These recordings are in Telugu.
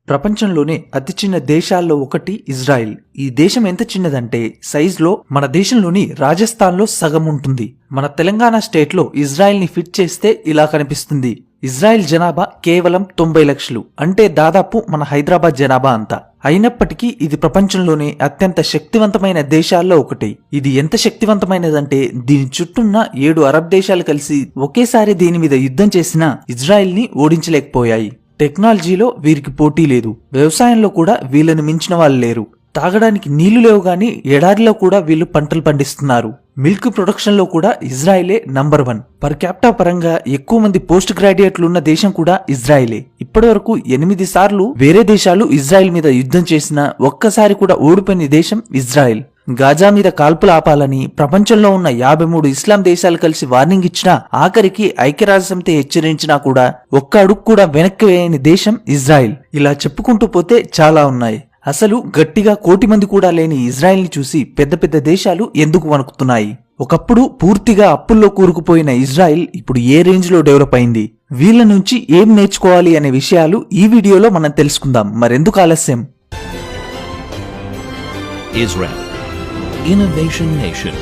ప్రపంచంలోనే అతి చిన్న దేశాల్లో ఒకటి ఇజ్రాయిల్. ఈ దేశం ఎంత చిన్నదంటే సైజులో మన దేశంలోని రాజస్థాన్లో సగం ఉంటుంది. మన తెలంగాణ స్టేట్లో ఇజ్రాయిల్ ని ఫిట్ చేస్తే ఇలా కనిపిస్తుంది. ఇజ్రాయిల్ జనాభా కేవలం 90 లక్షలు, అంటే దాదాపు మన హైదరాబాద్ జనాభా అంతా. అయినప్పటికీ ఇది ప్రపంచంలోనే అత్యంత శక్తివంతమైన దేశాల్లో ఒకటి. ఇది ఎంత శక్తివంతమైనదంటే దీని చుట్టూన్న 7 అరబ్ దేశాలు కలిసి ఒకేసారి దీని మీద యుద్ధం చేసినా ఇజ్రాయిల్ ని ఓడించలేకపోయాయి. టెక్నాలజీలో వీరికి పోటీ లేదు, వ్యవసాయంలో కూడా వీళ్ళని మించిన వాళ్ళు లేరు. తాగడానికి నీళ్లు లేవు గాని ఎడారిలో కూడా వీళ్ళు పంటలు పండిస్తున్నారు. మిల్క్ ప్రొడక్షన్ లో కూడా ఇజ్రాయిలే నంబర్ 1. పర్ క్యాపిటా పరంగా ఎక్కువ మంది పోస్ట్ గ్రాడ్యుయేట్లు ఉన్న దేశం కూడా ఇజ్రాయిలే. ఇప్పటి వరకు 8 సార్లు వేరే దేశాలు ఇజ్రాయిల్ మీద యుద్ధం చేసినా ఒక్కసారి కూడా ఓడిపోయిన దేశం ఇజ్రాయిల్. గాజా మీద కాల్పులు ఆపాలని ప్రపంచంలో ఉన్న 53 ఇస్లాం దేశాలు కలిసి వార్నింగ్ ఇచ్చినా, ఆఖరికి ఐక్యరాజ్యసమితి హెచ్చరించినా కూడా ఒక్క అడుగు కూడా వెనక్కి వేయని దేశం ఇజ్రాయిల్. ఇలా చెప్పుకుంటూ పోతే చాలా ఉన్నాయి. అసలు గట్టిగా 1 కోటి మంది కూడా లేని ఇజ్రాయిల్ ని చూసి పెద్ద పెద్ద దేశాలు ఎందుకు వణుకుతున్నాయి? ఒకప్పుడు పూర్తిగా అప్పుల్లో కూరుకుపోయిన ఇజ్రాయిల్ ఇప్పుడు ఏ రేంజ్ లో డెవలప్ అయింది? వీళ్ళ నుంచి ఏం నేర్చుకోవాలి అనే విషయాలు ఈ వీడియోలో మనం తెలుసుకుందాం. మరెందుకు ఆలస్యం? Israel, Innovation Nation.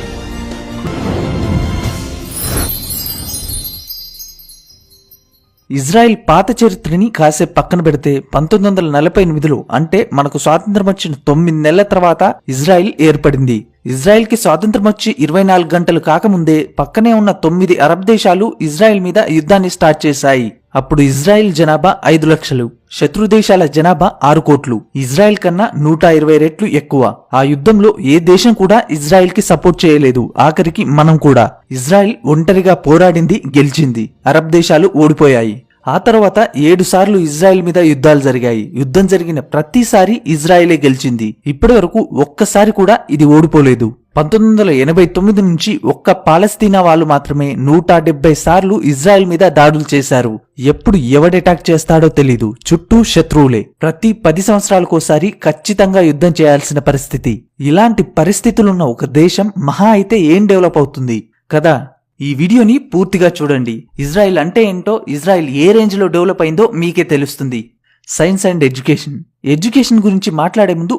ఇజ్రాయిల్ పాత చరిత్రని కాసేపు పక్కన పెడితే 1948లో అంటే మనకు స్వాతంత్రం వచ్చిన 9 నెలల తర్వాత ఇజ్రాయిల్ ఏర్పడింది. ఇజ్రాయిల్ కి స్వాతంత్రం వచ్చి 24 గంటలు కాకముందే పక్కనే ఉన్న 9 అరబ్ దేశాలు ఇజ్రాయిల్ మీద యుద్ధాన్ని స్టార్ట్ చేశాయి. అప్పుడు ఇజ్రాయిల్ జనాభా 5 లక్షలు, శత్రు దేశాల జనాభా 6 కోట్లు. ఇజ్రాయిల్ కన్నా 120 రెట్లు ఎక్కువ. ఆ యుద్ధంలో ఏ దేశం కూడా ఇజ్రాయిల్ కి సపోర్ట్ చేయలేదు, ఆఖరికి మనం కూడా. ఇజ్రాయిల్ ఒంటరిగా పోరాడింది, గెలిచింది. అరబ్ దేశాలు ఓడిపోయాయి. ఆ తర్వాత 7 సార్లు ఇజ్రాయిల్ మీద యుద్ధాలు జరిగాయి. యుద్ధం జరిగిన ప్రతిసారి ఇజ్రాయిలే గెలిచింది. ఇప్పటి వరకు ఒక్కసారి కూడా ఇది ఓడిపోలేదు. 1989 నుంచి ఒక్క పాలస్తీనా వాళ్ళు మాత్రమే 170 సార్లు ఇజ్రాయిల్ మీద దాడులు చేశారు. ఎప్పుడు ఎవడెటాక్ చేస్తాడో తెలీదు, చుట్టూ శత్రువులే. ప్రతి 10 సంవత్సరాలకోసారి ఖచ్చితంగా యుద్ధం చేయాల్సిన పరిస్థితి. ఇలాంటి పరిస్థితులున్న ఒక దేశం మహా అయితే ఏం డెవలప్ అవుతుంది కదా? ఈ వీడియోని పూర్తిగా చూడండి. ఇజ్రాయిల్ అంటే ఏంటో, ఇజ్రాయిల్ ఏ రేంజ్ లో డెవలప్ అయిందో మీకే తెలుస్తుంది. సైన్స్ అండ్ ఎడ్యుకేషన్ గురించి మాట్లాడే ముందు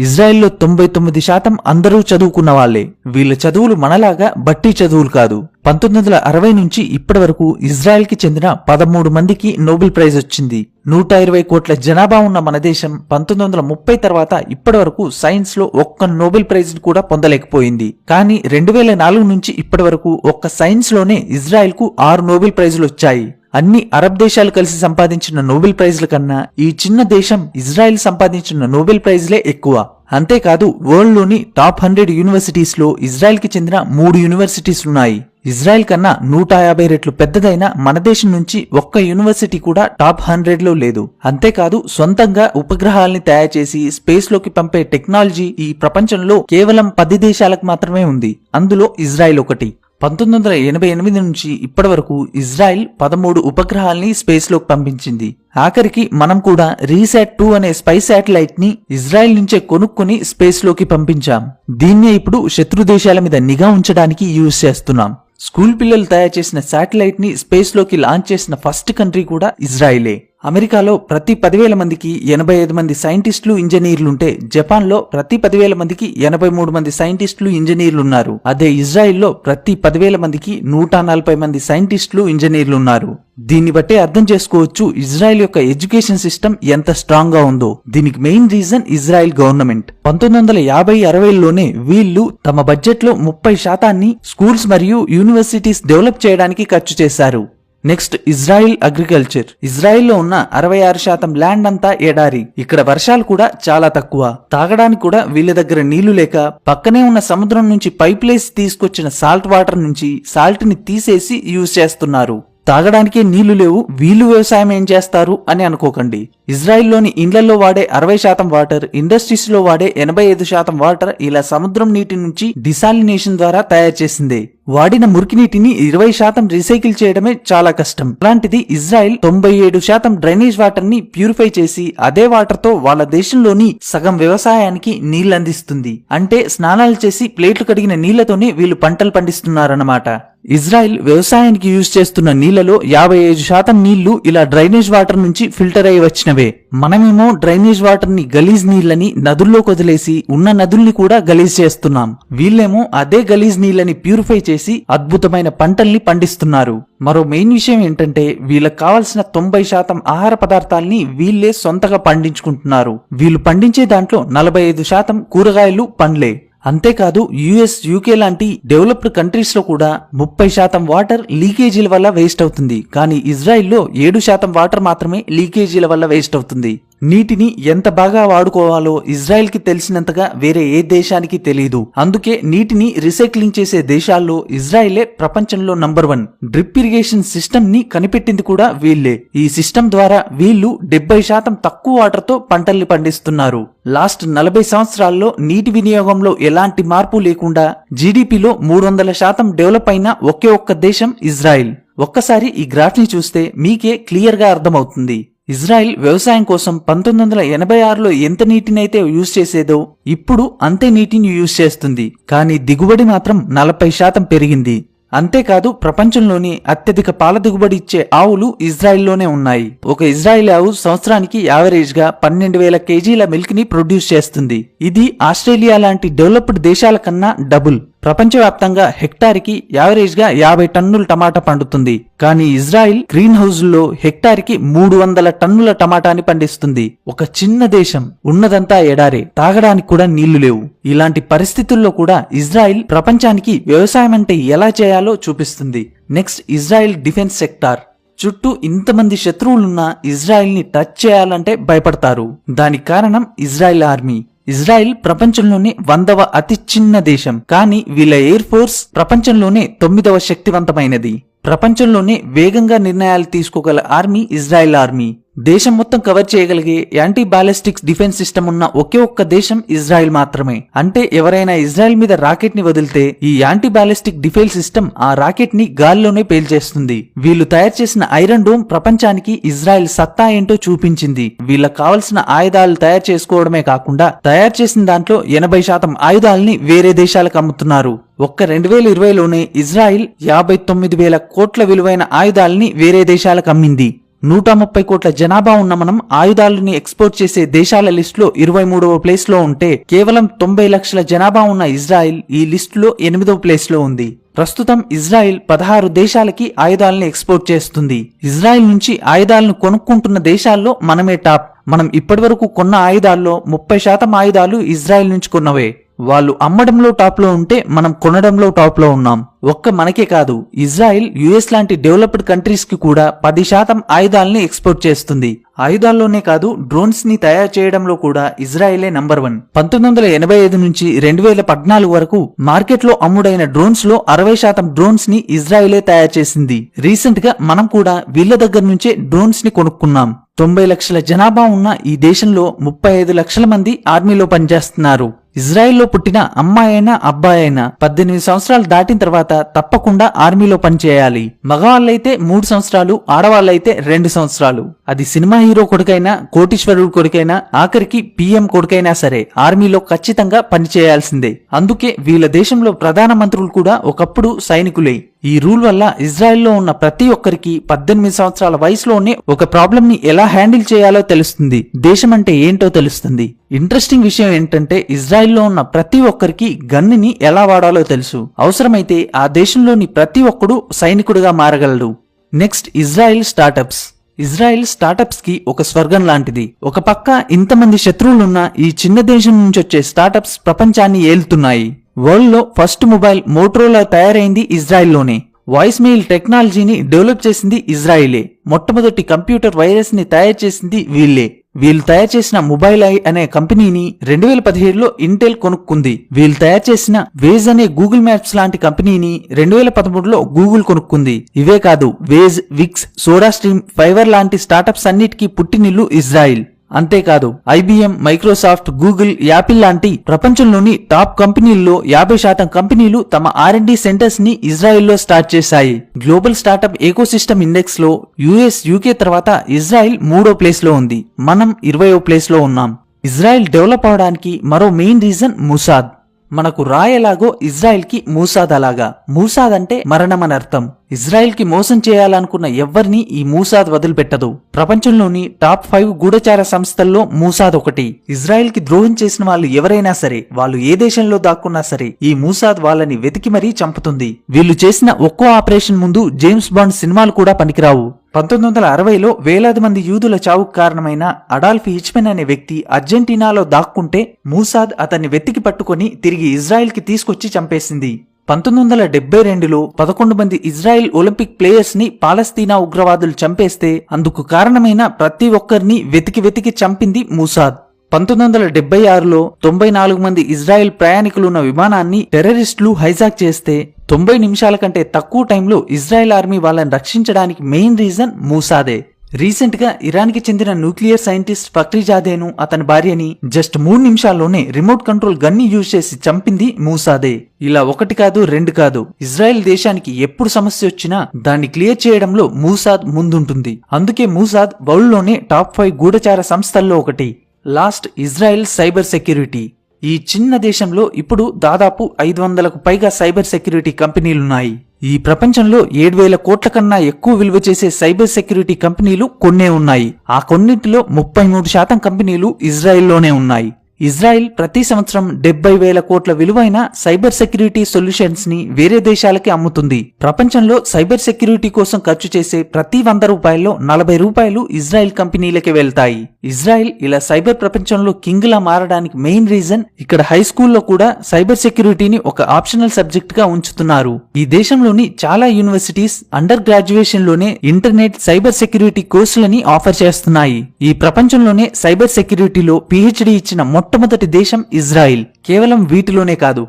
ఇజ్రాయిల్లో 99% అందరూ చదువుకున్న వాళ్లే. వీళ్ళ చదువులు మనలాగా బట్టి చదువులు కాదు. 1960 నుంచి ఇప్పటి వరకు ఇజ్రాయిల్ కి చెందిన 13 మందికి నోబెల్ ప్రైజ్ వచ్చింది. 120 కోట్ల జనాభా ఉన్న మన దేశం 1930 తర్వాత ఇప్పటి వరకు సైన్స్ లో ఒక్క నోబెల్ ప్రైజ్ కూడా పొందలేకపోయింది. కానీ 2004 నుంచి ఇప్పటి వరకు ఒక్క సైన్స్ లోనే ఇజ్రాయిల్ కు 6 నోబెల్ ప్రైజులు వచ్చాయి. అన్ని అరబ్ దేశాలు కలిసి సంపాదించిన నోబెల్ ప్రైజ్ల కన్నా ఈ చిన్న దేశం ఇజ్రాయిల్ సంపాదించిన నోబెల్ ప్రైజ్లే ఎక్కువ. అంతేకాదు వరల్డ్ లోని టాప్ 100 యూనివర్సిటీస్ లో ఇజ్రాయిల్ కి చెందిన 3 యూనివర్సిటీస్ ఉన్నాయి. ఇజ్రాయిల్ కన్నా 150 రెట్లు పెద్దదైన మన దేశం నుంచి ఒక్క యూనివర్సిటీ కూడా టాప్ 100 లో లేదు. అంతేకాదు సొంతంగా ఉపగ్రహాల్ని తయారు చేసి స్పేస్ లోకి పంపే టెక్నాలజీ ఈ ప్రపంచంలో కేవలం 10 దేశాలకు మాత్రమే ఉంది. అందులో ఇజ్రాయిల్ ఒకటి. 1988 నుంచి ఇప్పటి వరకు ఇజ్రాయిల్ 13 ఉపగ్రహాల్ని స్పేస్ లోకి పంపించింది. ఆఖరికి మనం కూడా రీసాట్ 2 అనే స్పై శాటిలైట్ ని ఇజ్రాయిల్ నుంచే కొనుక్కుని స్పేస్ లోకి పంపించాం. దీన్నే ఇప్పుడు శత్రు దేశాల మీద నిఘా ఉంచడానికి యూజ్ చేస్తున్నాం. స్కూల్ పిల్లలు తయారు చేసిన శాటిలైట్ ని స్పేస్ లోకి లాంచ్ చేసిన ఫస్ట్ కంట్రీ కూడా ఇజ్రాయిలే. అమెరికాలో ప్రతి 10,000 మందికి 85 మంది సైంటిస్టులు, ఇంజనీర్లుంటే జపాన్ లో ప్రతి 10,000 మందికి 83 మంది సైంటిస్టులు, ఇంజనీర్లున్నారు. అదే ఇజ్రాయిల్లో ప్రతి 10,000 మందికి 140 మంది సైంటిస్టులు, ఇంజనీర్లున్నారు. దీన్ని బట్టే అర్థం చేసుకోవచ్చు ఇజ్రాయిల్ యొక్క ఎడ్యుకేషన్ సిస్టమ్ ఎంత స్ట్రాంగ్ గా ఉందో. దీనికి మెయిన్ రీజన్ ఇజ్రాయిల్ గవర్నమెంట్. 1950-60లోనే వీళ్లు తమ బడ్జెట్ లో 30% స్కూల్స్ మరియు యూనివర్సిటీస్ డెవలప్ చేయడానికి ఖర్చు చేశారు. Next Israel agriculture. ఇజ్రాయిల్లో ఉన్న 66% ల్యాండ్ అంతా ఎడారి. ఇక్కడ వర్షాలు కూడా చాలా తక్కువ. తాగడానికి కూడా వీళ్ళ దగ్గర నీళ్లు లేక పక్కనే ఉన్న సముద్రం నుంచి పైప్లేసి తీసుకొచ్చిన సాల్ట్ వాటర్ నుంచి సాల్ట్ ని తీసేసి యూజ్ చేస్తున్నారు. తాగడానికే నీళ్లు లేవు, వీళ్ళు వ్యవసాయం ఏం చేస్తారు అని అనుకోకండి. ఇజ్రాయిల్లోని ఇండ్లలో వాడే 60% వాటర్, ఇండస్ట్రీస్ లో వాడే 85% వాటర్ ఇలా సముద్రం నీటి నుంచి డిసాలినేషన్ ద్వారా తయారు చేసిందే. వాడిన మురికి నీటిని 20% రీసైకిల్ చేయడమే చాలా కష్టం. అలాంటిది ఇజ్రాయిల్ 97% డ్రైనేజ్ వాటర్ ని ప్యూరిఫై చేసి అదే వాటర్ తో వాళ్ళ దేశంలోని సగం వ్యవసాయానికి నీళ్లందిస్తుంది. అంటే స్నానాలు చేసి ప్లేట్లు కడిగిన నీళ్లతోనే వీళ్ళు పంటలు పండిస్తున్నారన్నమాట. ఇజ్రాయెల్ వ్యవసాయానికి యూజ్ చేస్తున్న నీళ్లలో 55% నీళ్లు ఇలా డ్రైనేజ్ వాటర్ నుంచి ఫిల్టర్ అయి వచ్చినవే. మనమేమో డ్రైనేజ్ వాటర్ ని గలీజ్ నీళ్లని నదుల్లోకి వదిలేసి ఉన్న నదుల్ని కూడా గలీజ్ చేస్తున్నాం. వీళ్ళేమో అదే గలీజ్ నీళ్లని ప్యూరిఫై చేసి అద్భుతమైన పంటల్ని పండిస్తున్నారు. మరో మెయిన్ విషయం ఏంటంటే వీళ్ళకి కావాల్సిన 90% ఆహార పదార్థాల్ని వీళ్ళే సొంతగా పండించుకుంటున్నారు. వీళ్ళు పండించే దాంట్లో 45% కూరగాయలు, పండ్లే. అంతేకాదు యుఎస్, యూకే లాంటి డెవలప్డ్ కంట్రీస్ లో కూడా 30% వాటర్ లీకేజీల వల్ల వేస్ట్ అవుతుంది. కానీ ఇజ్రాయిల్లో 7% వాటర్ మాత్రమే లీకేజీల వల్ల వేస్ట్ అవుతుంది. నీటిని ఎంత బాగా వాడుకోవాలో ఇజ్రాయెల్ కి తెలిసినంతగా వేరే ఏ దేశానికి తెలియదు. అందుకే నీటిని రీసైక్లింగ్ చేసే దేశాల్లో ఇజ్రాయెలే ప్రపంచంలో నంబర్ 1. డ్రిప్ ఇరిగేషన్ సిస్టమ్ ని కనిపెట్టింది కూడా వీళ్లే. ఈ సిస్టమ్ ద్వారా వీళ్లు 70% తక్కువ వాటర్ తో పంటల్ని పండిస్తున్నారు. లాస్ట్ 40 సంవత్సరాల్లో నీటి వినియోగంలో ఎలాంటి మార్పు లేకుండా జీడీపీలో 300% డెవలప్ అయిన ఒకే ఒక్క దేశం ఇజ్రాయెల్. ఒక్కసారి ఈ గ్రాఫ్ ని చూస్తే మీకే క్లియర్ గా అర్థమవుతుంది. ఇజ్రాయెల్ వ్యవసాయం కోసం 1986లో ఎంత నీటినైతే యూజ్ చేసేదో ఇప్పుడు అంతే నీటిని యూజ్ చేస్తుంది. కానీ దిగుబడి మాత్రం 40% పెరిగింది. అంతేకాదు ప్రపంచంలోని అత్యధిక పాల దిగుబడి ఇచ్చే ఆవులు ఇజ్రాయెల్లోనే ఉన్నాయి. ఒక ఇజ్రాయెల్ ఆవు సంవత్సరానికి యావరేజ్ గా 12,000 కేజీల మిల్క్ ని ప్రొడ్యూస్ చేస్తుంది. ఇది ఆస్ట్రేలియా లాంటి డెవలప్డ్ దేశాల కన్నా డబుల్. ప్రపంచవ్యాప్తంగా హెక్టార్కి యావరేజ్ గా 50 టన్నుల టమాటా పండుతుంది. కానీ ఇజ్రాయెల్ గ్రీన్ హౌస్ లో హెక్టార్కి 300 టన్నుల టమాటాని పండిస్తుంది. ఒక చిన్న దేశం, ఉన్నదంతా ఎడారే, తాగడానికి కూడా నీళ్లు లేవు. ఇలాంటి పరిస్థితుల్లో కూడా ఇజ్రాయెల్ ప్రపంచానికి వ్యవసాయం అంటే ఎలా చేయాలో చూపిస్తుంది. Next Israel defence sector. చుట్టూ ఇంతమంది శత్రువులున్నా ఇజ్రాయెల్ ని టచ్ చేయాలంటే భయపడతారు. దానికి కారణం ఇజ్రాయెల్ ఆర్మీ. ఇజ్రాయెల్ ప్రపంచంలోనే 100వ అతి చిన్న దేశం. కానీ వీళ్ళ ఎయిర్ ఫోర్స్ ప్రపంచంలోనే 9వ శక్తివంతమైనది. ప్రపంచంలోనే వేగంగా నిర్ణయాలు తీసుకోగల ఆర్మీ ఇజ్రాయెల్ ఆర్మీ. దేశం మొత్తం కవర్ చేయగలిగే యాంటీ బాలిస్టిక్స్ డిఫెన్స్ సిస్టమ్ ఉన్న ఒకే ఒక్క దేశం ఇజ్రాయెల్ మాత్రమే. అంటే ఎవరైనా ఇజ్రాయెల్ మీద రాకెట్ ని వదిలితే ఈ యాంటీ బాలిస్టిక్ డిఫెన్స్ సిస్టమ్ ఆ రాకెట్ ని గాల్లోనే పేల్చేస్తుంది. వీళ్ళు తయారు చేసిన ఐరన్ డోమ్ ప్రపంచానికి ఇజ్రాయెల్ సత్తా ఏంటో చూపించింది. వీళ్ళకి కావలసిన ఆయుధాలు తయారు చేసుకోవడమే కాకుండా తయారు చేసిన దాంట్లో 80% ఆయుధాలని వేరే దేశాలకు అమ్ముతున్నారు. ఒక్క 2020లోనే ఇజ్రాయెల్ 59,000 కోట్ల విలువైన ఆయుధాలని వేరే దేశాలకు అమ్మింది. 130 కోట్ల జనాభా ఉన్న మనం ఆయుధాలని ఎక్స్పోర్ట్ చేసే దేశాల లిస్టులో 23వ ప్లేస్ లో ఉంటే కేవలం 90 లక్షల జనాభా ఉన్న ఇజ్రాయెల్ ఈ లిస్టులో 8వ ప్లేస్ లో ఉంది. ప్రస్తుతం ఇజ్రాయెల్ 16 దేశాలకి ఆయుధాలను ఎక్స్పోర్ట్ చేస్తుంది. ఇజ్రాయెల్ నుంచి ఆయుధాలను కొనుక్కుంటున్న దేశాల్లో మనమే టాప్. మనం ఇప్పటివరకు కొన్న ఆయుధాల్లో 30% ఆయుధాలు ఇజ్రాయెల్ నుంచి కొన్నవే. వాళ్ళు అమ్మడంలో టాప్ లో ఉంటే మనం కొనడంలో టాప్ లో ఉన్నాం. ఒక్క మనకే కాదు, ఇజ్రాయెల్ యుఎస్ లాంటి డెవలప్డ్ కంట్రీస్ కి కూడా 10% ఆయుధాలని ఎక్స్పోర్ట్ చేస్తుంది. ఆయుధాల్లోనే కాదు డ్రోన్స్ ని తయారు చేయడంలో కూడా ఇజ్రాయెలే నంబర్ 1. 1985 నుంచి 2014 వరకు మార్కెట్ లో అమ్ముడైన డ్రోన్స్ లో 60% డ్రోన్స్ ని ఇజ్రాయెలే తయారు చేసింది. రీసెంట్ గా మనం కూడా వీళ్ళ దగ్గర నుంచే డ్రోన్స్ ని కొనుక్కున్నాం. 90 లక్షల జనాభా ఉన్న ఈ దేశంలో 35 లక్షల మంది ఆర్మీలో పనిచేస్తున్నారు. ఇజ్రాయెల్లో పుట్టిన అమ్మాయైనా అబ్బాయైనా 18 సంవత్సరాలు దాటిన తర్వాత తప్పకుండా ఆర్మీలో పనిచేయాలి. మగవాళ్ళైతే 3 సంవత్సరాలు, ఆడవాళ్ళైతే 2 సంవత్సరాలు. అది సినిమా హీరో కొడుకైనా, కోటీశ్వరుడు కొడుకైనా, ఆఖరికి PM కొడుకైనా సరే ఆర్మీలో ఖచ్చితంగా పనిచేయాల్సిందే. అందుకే వీళ్ళ దేశంలో ప్రధానమంత్రులు కూడా ఒకప్పుడు సైనికులే. ఈ రూల్ వల్ల ఇజ్రాయెల్లో ఉన్న ప్రతి ఒక్కరికి 18 సంవత్సరాల వయసులోనే ఒక ప్రాబ్లం ని ఎలా హ్యాండిల్ చేయాలో తెలుస్తుంది. దేశం అంటే ఏంటో తెలుస్తుంది. ఇంట్రెస్టింగ్ విషయం ఏంటంటే ఇజ్రాయెల్లో ఉన్న ప్రతి ఒక్కరికి గన్నుని ఎలా వాడాలో తెలుసు. అవసరమైతే ఆ దేశంలోని ప్రతి ఒక్కడు సైనికుడిగా మారగలడు. Next Israel startups. Israel startups కి ఒక స్వర్గం లాంటిది. ఒక పక్క ఇంతమంది శత్రువులున్న ఈ చిన్న దేశం నుంచి వచ్చే స్టార్టప్స్ ప్రపంచాన్ని ఏలుతున్నాయి. వరల్డ్ లో ఫస్ట్ మొబైల్ మోటరోలా తయారైంది ఇజ్రాయెల్లోనే. వాయిస్ మెయిల్ టెక్నాలజీని డెవలప్ చేసింది ఇజ్రాయెలే. మొట్టమొదటి కంప్యూటర్ వైరస్ ని తయారు చేసింది వీళ్ళే. వీళ్ళు తయారు చేసిన మొబైల్ ఐ అనే కంపెనీని 2017లో ఇంటెల్ కొనుక్కుంది. వీళ్ళు తయారు చేసిన వేజ్ అనే గూగుల్ మ్యాప్స్ లాంటి కంపెనీని 2013లో గూగుల్ కొనుక్కుంది. ఇవే కాదు, Waze, Wix, SodaStream, Fiverr లాంటి స్టార్టప్స్ అన్నిటికీ పుట్టినిల్లు ఇజ్రాయెల్. అంతేకాదు IBM, మైక్రోసాఫ్ట్, గూగుల్, యాపిల్ లాంటి ప్రపంచంలోని టాప్ కంపెనీల్లో 50% కంపెనీలు తమ R&D సెంటర్స్ ని ఇజ్రాయెల్లో స్టార్ట్ చేశాయి. గ్లోబల్ స్టార్టప్ ఎకోసిస్టమ్ ఇండెక్స్ లో US, UK తర్వాత ఇజ్రాయెల్ 3వ ప్లేస్ లో ఉంది. మనం 20వ ప్లేస్ లో ఉన్నాం. ఇజ్రాయెల్ డెవలప్ అవడానికి మరో మెయిన్ రీజన్ ముసాద్. మనకు రా ఎలాగో ఇజ్రాయెల్ కి మూసాద్ అలాగా. మూసాద్ అంటే మరణం అని అర్థం. ఇజ్రాయెల్ కి మోసం చేయాలనుకున్న ఎవ్వరిని ఈ మూసాద్ వదిలిపెట్టదు. ప్రపంచంలోని టాప్ 5 గూఢచార సంస్థల్లో మూసాద్ ఒకటి. ఇజ్రాయెల్ కి ద్రోహం చేసిన వాళ్ళు ఎవరైనా సరే, వాళ్ళు ఏ దేశంలో దాక్కున్నా సరే, ఈ మూసాద్ వాళ్ళని వెతికి మరీ చంపుతుంది. వీళ్ళు చేసిన ఒక్కో ఆపరేషన్ ముందు జేమ్స్ బాండ్ సినిమాలు కూడా పనికిరావు. 1960లో వేలాది మంది యూదుల చావుకు కారణమైన అడాల్ఫ్ హిచ్మెన్ అనే వ్యక్తి అర్జెంటీనాలో దాక్కుంటే మూసాద్ అతన్ని వెతికి పట్టుకుని తిరిగి ఇజ్రాయెల్ కి తీసుకొచ్చి చంపేసింది. 1972లో 11 మంది ఇజ్రాయెల్ ఒలింపిక్ ప్లేయర్స్ ని పాలస్తీనా ఉగ్రవాదులు చంపేస్తే అందుకు కారణమైన ప్రతి ఒక్కరిని వెతికి చంపింది మూసాద్. 1976లో 94 మంది ఇజ్రాయెల్ ప్రయాణికులున్న విమానాన్ని టెర్రరిస్టులు హైజాక్ చేస్తే 90 నిమిషాల కంటే తక్కువ టైంలో ఇజ్రాయెల్ ఆర్మీ వాళ్ళని రక్షించడానికి మెయిన్ రీజన్ మూసాదే. రీసెంట్ గా ఇరాన్ కి చెందిన న్యూక్లియర్ సైంటిస్ట్ ఫక్రీజాదేను అతని భార్యని జస్ట్ 3 నిమిషాల్లోనే రిమోట్ కంట్రోల్ గన్ని యూజ్ చేసి చంపింది మూసాదే. ఇలా ఒకటి కాదు, రెండు కాదు, ఇజ్రాయెల్ దేశానికి ఎప్పుడు సమస్య వచ్చినా దాన్ని క్లియర్ చేయడంలో మూసాద్ ముందుంటుంది. అందుకే మూసాద్ వరల్డ్లోనే టాప్ 5 గూఢచార సంస్థల్లో ఒకటి. Last Israel cyber security. ఈ చిన్న దేశంలో ఇప్పుడు దాదాపు 500కు పైగా సైబర్ సెక్యూరిటీ కంపెనీలున్నాయి. ఈ ప్రపంచంలో 7,000 కోట్ల కన్నా ఎక్కువ విలువ చేసే సైబర్ సెక్యూరిటీ కంపెనీలు కొన్నే ఉన్నాయి. ఆ కొన్నింటిలో 33% కంపెనీలు ఇజ్రాయెల్లోనే ఉన్నాయి. ఇజ్రాయెల్ ప్రతి సంవత్సరం 70,000 కోట్ల విలువైన సైబర్ సెక్యూరిటీ సొల్యూషన్స్ ని వేరే దేశాలకి అమ్ముతుంది. ప్రపంచంలో సైబర్ సెక్యూరిటీ కోసం ఖర్చు చేసే ప్రతి 100 రూపాయల్లో 40 రూపాయలు ఇజ్రాయెల్ కంపెనీలకి వెళ్తాయి. ఇజ్రాయెల్ ఇలా సైబర్ ప్రపంచంలో కింగ్ లా మారడానికి మెయిన్ రీజన్ ఇక్కడ హై స్కూల్లో కూడా సైబర్ సెక్యూరిటీని ఒక ఆప్షనల్ సబ్జెక్ట్ గా ఉంచుతున్నారు. ఈ దేశంలోని చాలా యూనివర్సిటీస్ అండర్ గ్రాడ్యుయేషన్ లోనే ఇంటర్నెట్ సైబర్ సెక్యూరిటీ కోర్సులని ఆఫర్ చేస్తున్నాయి. ఈ ప్రపంచంలోనే సైబర్ సెక్యూరిటీలో PhD ఇచ్చిన మొట్టమొదటి దేశం ఇజ్రాయిల్. కేవలం వీటిలోనే కాదు,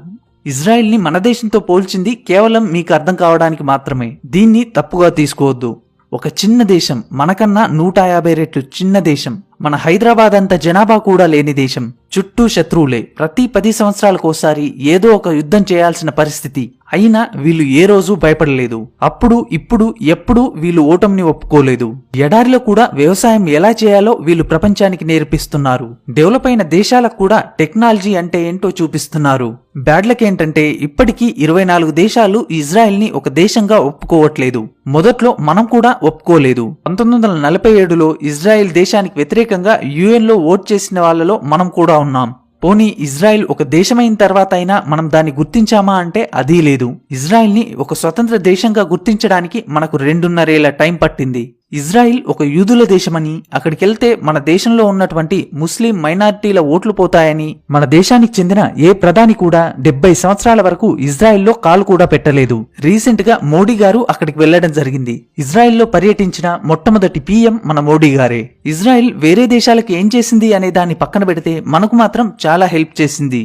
ఇజ్రాయిల్ ని మన దేశంతో పోల్చింది కేవలం మీకు అర్థం కావడానికి మాత్రమే. దీన్ని తప్పుగా తీసుకోవద్దు. ఒక చిన్న దేశం, మనకన్నా 150 రెట్లు చిన్న దేశం, మన హైదరాబాద్ అంత జనాభా కూడా లేని దేశం, చుట్టూ శత్రువులే, ప్రతి 10 సంవత్సరాలకోసారి ఏదో ఒక యుద్ధం చేయాల్సిన పరిస్థితి. అయినా వీళ్ళు ఏ రోజు భయపడలేదు. అప్పుడు ఇప్పుడు ఎప్పుడు వీళ్ళు ఓటమిని ఒప్పుకోలేదు. ఎడారిలో కూడా వ్యవసాయం ఎలా చేయాలో వీళ్ళు ప్రపంచానికి నేర్పిస్తున్నారు. డెవలప్ అయిన దేశాలకు కూడా టెక్నాలజీ అంటే ఏంటో చూపిస్తున్నారు. బ్యాడ్ లక్ ఏంటంటే ఇప్పటికీ 24 దేశాలు ఇజ్రాయెల్ ని ఒక దేశంగా ఒప్పుకోవట్లేదు. మొదట్లో మనం కూడా ఒప్పుకోలేదు. 1947లో ఇజ్రాయెల్ దేశానికి వ్యతిరేకంగా UN లో ఓట్ చేసిన వాళ్ళలో మనం కూడా ఉన్నాం. పోనీ ఇజ్రాయెల్ ఒక దేశమైన తర్వాత అయినా మనం దాన్ని గుర్తించామా అంటే అదీ లేదు. ఇజ్రాయెల్ ని ఒక స్వతంత్ర దేశంగా గుర్తించడానికి మనకు 2.5 ఏళ్ల టైం పట్టింది. ఇజ్రాయిల్ ఒక యూదుల దేశమని, అక్కడికెళ్తే మన దేశంలో ఉన్నటువంటి ముస్లిం మైనారిటీల ఓట్లు పోతాయని మన దేశానికి చెందిన ఏ ప్రధాని కూడా 70 సంవత్సరాల వరకు ఇజ్రాయిల్లో కాలు కూడా పెట్టలేదు. రీసెంట్ గా మోడీ గారు అక్కడికి వెళ్లడం జరిగింది. ఇజ్రాయిల్లో పర్యటించిన మొట్టమొదటి PM మన మోడీ గారే. ఇజ్రాయిల్ వేరే దేశాలకు ఏం చేసింది అనే దాన్ని పక్కన పెడితే మనకు మాత్రం చాలా హెల్ప్ చేసింది.